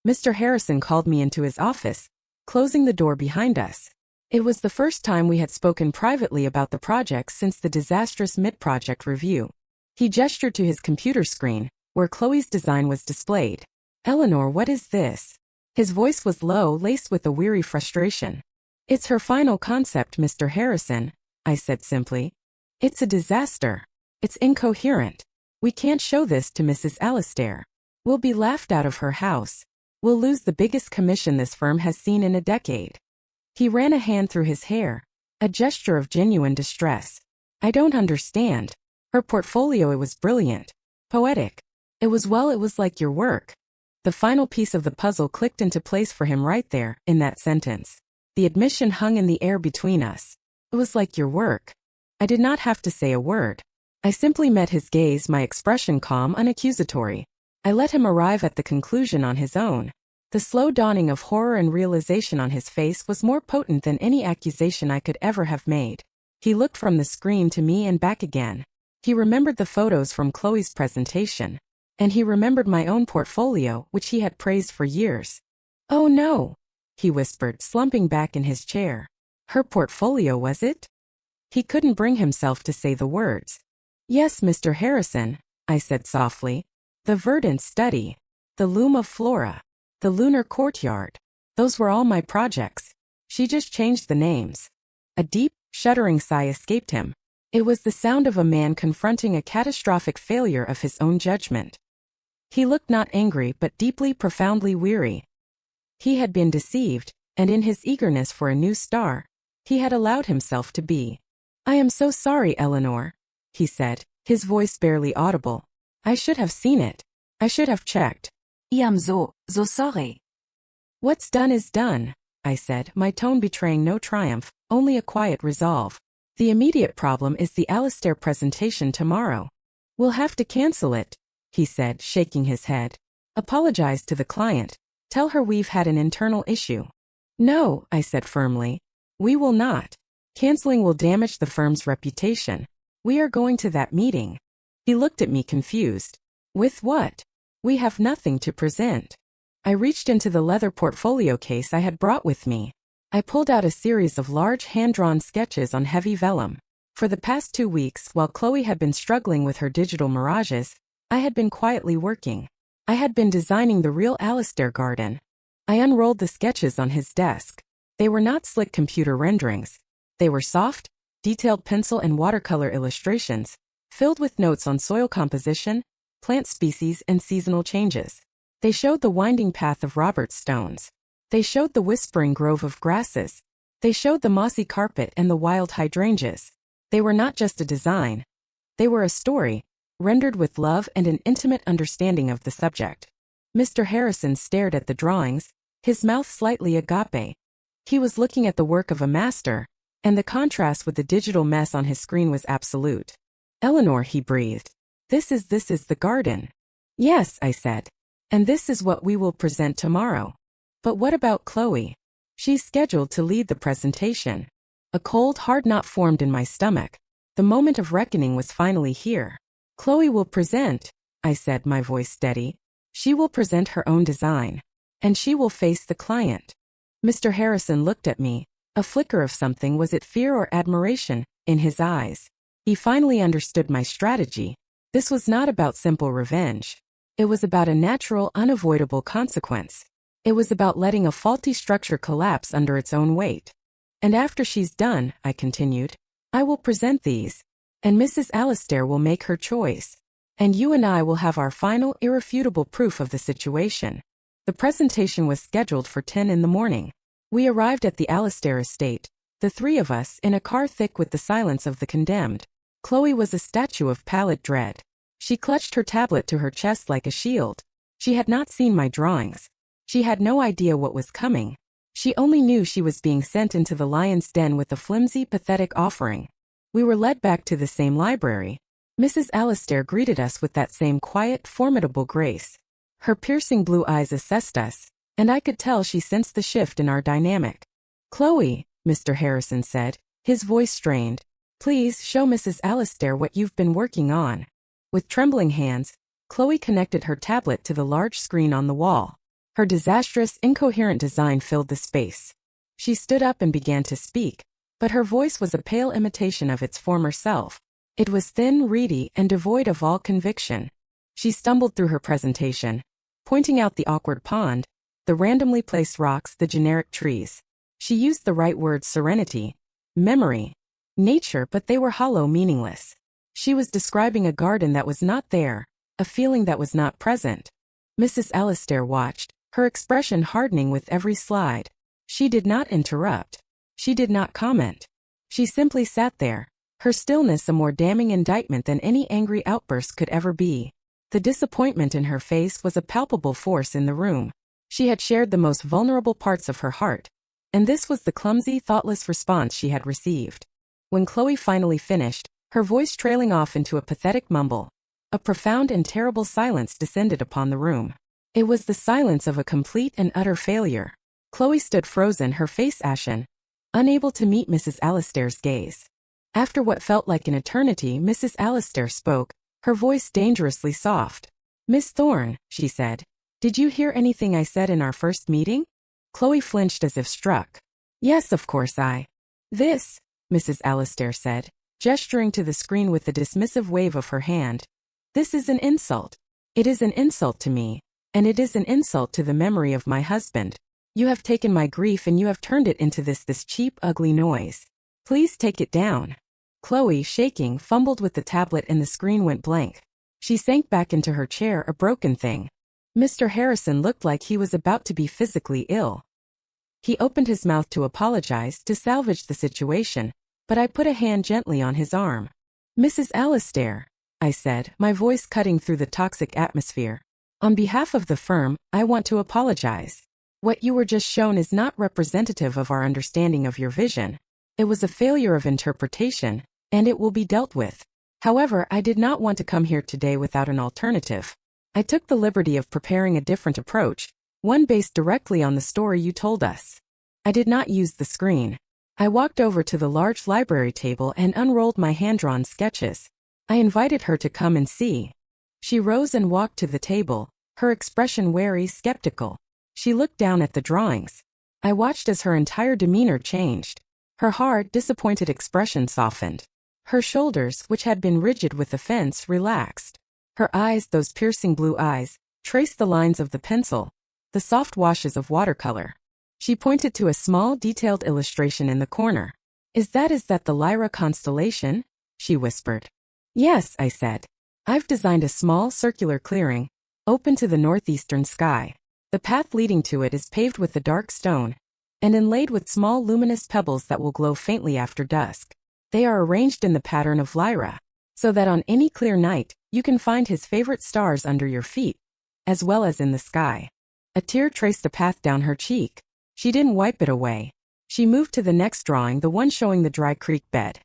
Mr. Harrison called me into his office, closing the door behind us. It was the first time we had spoken privately about the project since the disastrous mid-project review. He gestured to his computer screen, where Chloe's design was displayed. "Eleanor, what is this?" His voice was low, laced with a weary frustration. "It's her final concept, Mr. Harrison," I said simply. "It's a disaster. It's incoherent. We can't show this to Mrs. Alastair. We'll be laughed out of her house. We'll lose the biggest commission this firm has seen in a decade." He ran a hand through his hair, a gesture of genuine distress. "I don't understand. Her portfolio, it was brilliant. Poetic. It was like your work." The final piece of the puzzle clicked into place for him right there, in that sentence. The admission hung in the air between us. It was like your work. I did not have to say a word. I simply met his gaze, my expression calm, unaccusatory. I let him arrive at the conclusion on his own. The slow dawning of horror and realization on his face was more potent than any accusation I could ever have made. He looked from the screen to me and back again. He remembered the photos from Chloe's presentation. And he remembered my own portfolio, which he had praised for years. "Oh no," he whispered, slumping back in his chair. "Her portfolio, was it?" He couldn't bring himself to say the words. "Yes, Mr. Harrison," I said softly. "The Verdant Study, the Loom of Flora, the Lunar Courtyard. Those were all my projects. She just changed the names." A deep, shuddering sigh escaped him. It was the sound of a man confronting a catastrophic failure of his own judgment. He looked not angry but deeply, profoundly weary. He had been deceived, and in his eagerness for a new star, he had allowed himself to be. "I am so sorry, Eleanor," he said, his voice barely audible. "I should have seen it. I should have checked." I am so sorry. "What's done is done," I said, my tone betraying no triumph, only a quiet resolve. "The immediate problem is the Alastair presentation tomorrow. We'll have to cancel it," he said, shaking his head. "Apologize to the client. Tell her we've had an internal issue." "No," I said firmly. "We will not. Canceling will damage the firm's reputation. We are going to that meeting." He looked at me confused. "With what? We have nothing to present." I reached into the leather portfolio case I had brought with me. I pulled out a series of large hand-drawn sketches on heavy vellum. For the past 2 weeks, while Chloe had been struggling with her digital mirages, I had been quietly working. I had been designing the real Alastair garden. I unrolled the sketches on his desk. They were not slick computer renderings. They were soft, detailed pencil and watercolor illustrations, filled with notes on soil composition, plant species, and seasonal changes. They showed the winding path of Robert stones. They showed the whispering grove of grasses. They showed the mossy carpet and the wild hydrangeas. They were not just a design. They were a story, rendered with love and an intimate understanding of the subject. Mr. Harrison stared at the drawings, his mouth slightly agape. He was looking at the work of a master, and the contrast with the digital mess on his screen was absolute. "Eleanor," he breathed. This is the garden." "Yes," I said. "And this is what we will present tomorrow." "But what about Chloe? She's scheduled to lead the presentation." A cold, hard knot formed in my stomach. The moment of reckoning was finally here. "Chloe will present," I said, my voice steady. "She will present her own design. And she will face the client." Mr. Harrison looked at me. A flicker of something, was it fear or admiration, in his eyes. He finally understood my strategy. This was not about simple revenge. It was about a natural, unavoidable consequence. It was about letting a faulty structure collapse under its own weight. And after she's done, I continued, I will present these. And Mrs. Alastair will make her choice. And you and I will have our final, irrefutable proof of the situation. The presentation was scheduled for 10 in the morning. We arrived at the Alastair estate, the three of us in a car thick with the silence of the condemned. Chloe was a statue of pallid dread. She clutched her tablet to her chest like a shield. She had not seen my drawings. She had no idea what was coming. She only knew she was being sent into the lion's den with a flimsy, pathetic offering. We were led back to the same library. Mrs. Alastair greeted us with that same quiet, formidable grace. Her piercing blue eyes assessed us, and I could tell she sensed the shift in our dynamic. Chloe, Mr. Harrison said, his voice strained, please show Mrs. Alastair what you've been working on. With trembling hands, Chloe connected her tablet to the large screen on the wall. Her disastrous, incoherent design filled the space. She stood up and began to speak, but her voice was a pale imitation of its former self. It was thin, reedy, and devoid of all conviction. She stumbled through her presentation, pointing out the awkward pond, the randomly placed rocks, the generic trees. She used the right words: serenity, memory, nature, but they were hollow, meaningless. She was describing a garden that was not there, a feeling that was not present. Mrs. Alastair watched, her expression hardening with every slide. She did not interrupt. She did not comment. She simply sat there, her stillness a more damning indictment than any angry outburst could ever be. The disappointment in her face was a palpable force in the room. She had shared the most vulnerable parts of her heart, and this was the clumsy, thoughtless response she had received. When Chloe finally finished, her voice trailing off into a pathetic mumble, a profound and terrible silence descended upon the room. It was the silence of a complete and utter failure. Chloe stood frozen, her face ashen, unable to meet Mrs. Alastair's gaze. After what felt like an eternity, Mrs. Alastair spoke, her voice dangerously soft. Miss Thorne, she said, did you hear anything I said in our first meeting? Chloe flinched as if struck. Yes, of course This, Mrs. Alastair said, gesturing to the screen with a dismissive wave of her hand. This is an insult. It is an insult to me, and it is an insult to the memory of my husband. You have taken my grief and you have turned it into this cheap, ugly noise. Please take it down. Chloe, shaking, fumbled with the tablet and the screen went blank. She sank back into her chair, a broken thing. Mr. Harrison looked like he was about to be physically ill. He opened his mouth to apologize, to salvage the situation, but I put a hand gently on his arm. Mrs. Alastair, I said, my voice cutting through the toxic atmosphere. On behalf of the firm, I want to apologize. What you were just shown is not representative of our understanding of your vision. It was a failure of interpretation, and it will be dealt with. However, I did not want to come here today without an alternative. I took the liberty of preparing a different approach, one based directly on the story you told us. I did not use the screen. I walked over to the large library table and unrolled my hand-drawn sketches. I invited her to come and see. She rose and walked to the table, her expression wary, skeptical. She looked down at the drawings. I watched as her entire demeanor changed. Her hard, disappointed expression softened. Her shoulders, which had been rigid with offense, relaxed. Her eyes, those piercing blue eyes, traced the lines of the pencil, the soft washes of watercolor. She pointed to a small, detailed illustration in the corner. Is that the Lyra constellation? She whispered. Yes, I said. I've designed a small, circular clearing, open to the northeastern sky. The path leading to it is paved with a dark stone, and inlaid with small luminous pebbles that will glow faintly after dusk. They are arranged in the pattern of Lyra, so that on any clear night, you can find his favorite stars under your feet, as well as in the sky. A tear traced a path down her cheek. She didn't wipe it away. She moved to the next drawing, the one showing the dry creek bed.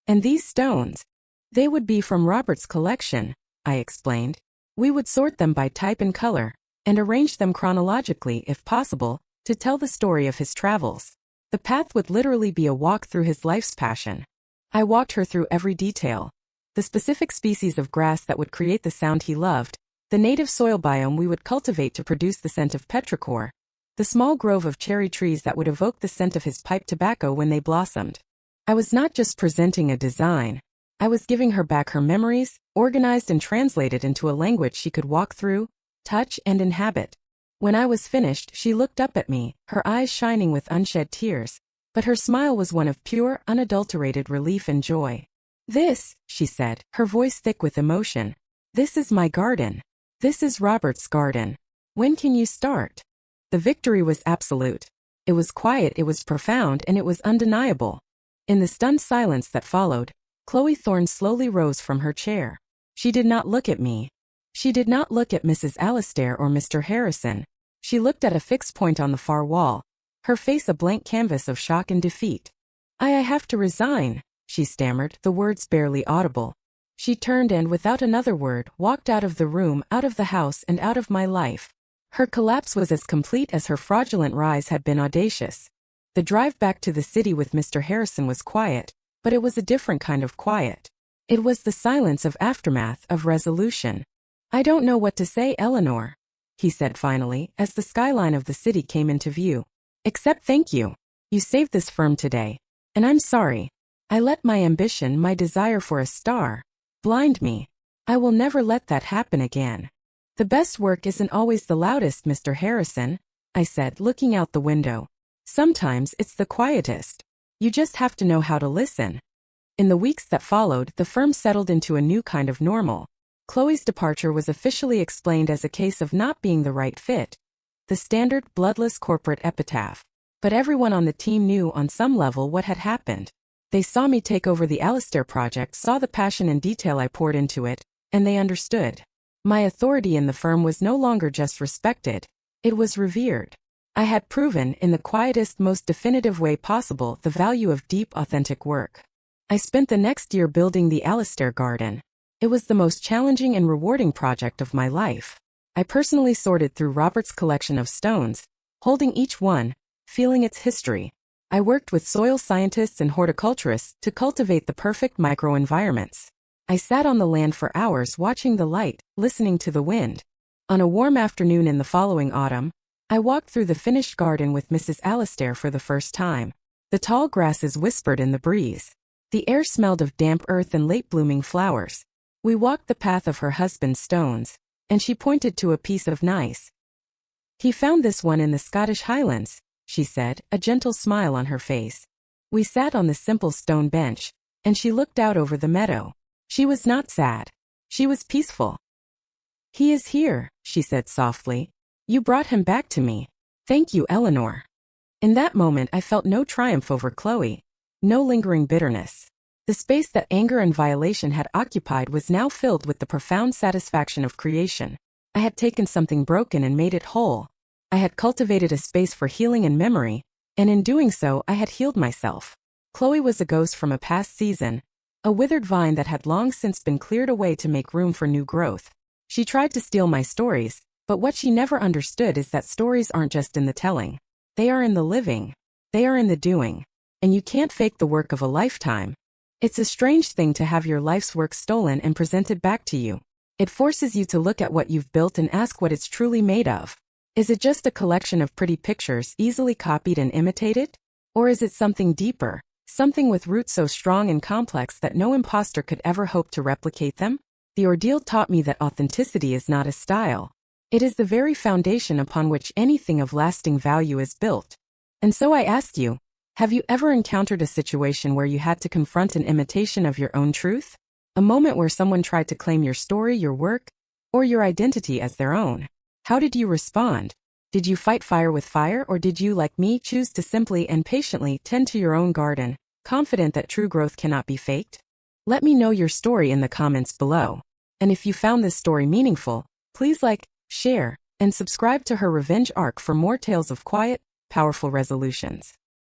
And these stones, they would be from Robert's collection, I explained. We would sort them by type and color, and arrange them chronologically if possible, to tell the story of his travels. The path would literally be a walk through his life's passion. I walked her through every detail. The specific species of grass that would create the sound he loved, the native soil biome we would cultivate to produce the scent of petrichor, the small grove of cherry trees that would evoke the scent of his pipe tobacco when they blossomed. I was not just presenting a design. I was giving her back her memories, organized and translated into a language she could walk through, touch, and inhabit. When I was finished, she looked up at me, her eyes shining with unshed tears. but her smile was one of pure, unadulterated relief and joy. "This," she said, her voice thick with emotion, "this is my garden. This is Robert's garden. When can you start?" The victory was absolute. It was quiet, it was profound, and it was undeniable. In the stunned silence that followed, Chloe Thorne slowly rose from her chair. She did not look at me. She did not look at Mrs. Alastair or Mr. Harrison. She looked at a fixed point on the far wall, her face a blank canvas of shock and defeat. I have to resign," she stammered, the words barely audible. She turned and, without another word, walked out of the room, out of the house, and out of my life. Her collapse was as complete as her fraudulent rise had been audacious. The drive back to the city with Mr. Harrison was quiet, but it was a different kind of quiet. It was the silence of aftermath, of resolution. "I don't know what to say, Eleanor," he said finally, as the skyline of the city came into view. "Except thank you. You saved this firm today. And I'm sorry. I let my ambition, my desire for a star, blind me. I will never let that happen again." "The best work isn't always the loudest, Mr. Harrison," I said, looking out the window. "Sometimes it's the quietest. You just have to know how to listen." In the weeks that followed, the firm settled into a new kind of normal. Chloe's departure was officially explained as a case of not being the right fit. The standard, bloodless corporate epitaph. But everyone on the team knew on some level what had happened. They saw me take over the Alastair project, saw the passion and detail I poured into it, and they understood. My authority in the firm was no longer just respected, it was revered. I had proven, in the quietest, most definitive way possible, the value of deep, authentic work. I spent the next year building the Alastair Garden. It was the most challenging and rewarding project of my life. I personally sorted through Robert's collection of stones, holding each one, feeling its history. I worked with soil scientists and horticulturists to cultivate the perfect microenvironments. I sat on the land for hours watching the light, listening to the wind. On a warm afternoon in the following autumn, I walked through the finished garden with Mrs. Alastair for the first time. The tall grasses whispered in the breeze. The air smelled of damp earth and late-blooming flowers. We walked the path of her husband's stones, and she pointed to a piece of gneiss. "He found this one in the Scottish Highlands," she said, a gentle smile on her face. We sat on the simple stone bench, and she looked out over the meadow. She was not sad. She was peaceful. "He is here," she said softly. "You brought him back to me. Thank you, Eleanor." In that moment I felt no triumph over Chloe, no lingering bitterness. The space that anger and violation had occupied was now filled with the profound satisfaction of creation. I had taken something broken and made it whole. I had cultivated a space for healing and memory, and in doing so I had healed myself. Chloe was a ghost from a past season, a withered vine that had long since been cleared away to make room for new growth. She tried to steal my stories, but what she never understood is that stories aren't just in the telling. They are in the living. They are in the doing. And you can't fake the work of a lifetime. It's a strange thing to have your life's work stolen and presented back to you. It forces you to look at what you've built and ask what it's truly made of. Is it just a collection of pretty pictures easily copied and imitated? Or is it something deeper, something with roots so strong and complex that no imposter could ever hope to replicate them? The ordeal taught me that authenticity is not a style. It is the very foundation upon which anything of lasting value is built. And so I ask you, have you ever encountered a situation where you had to confront an imitation of your own truth? A moment where someone tried to claim your story, your work, or your identity as their own? How did you respond? Did you fight fire with fire, or did you, like me, choose to simply and patiently tend to your own garden, confident that true growth cannot be faked? Let me know your story in the comments below. And if you found this story meaningful, please like, share, and subscribe to her revenge arc for more tales of quiet, powerful resolutions.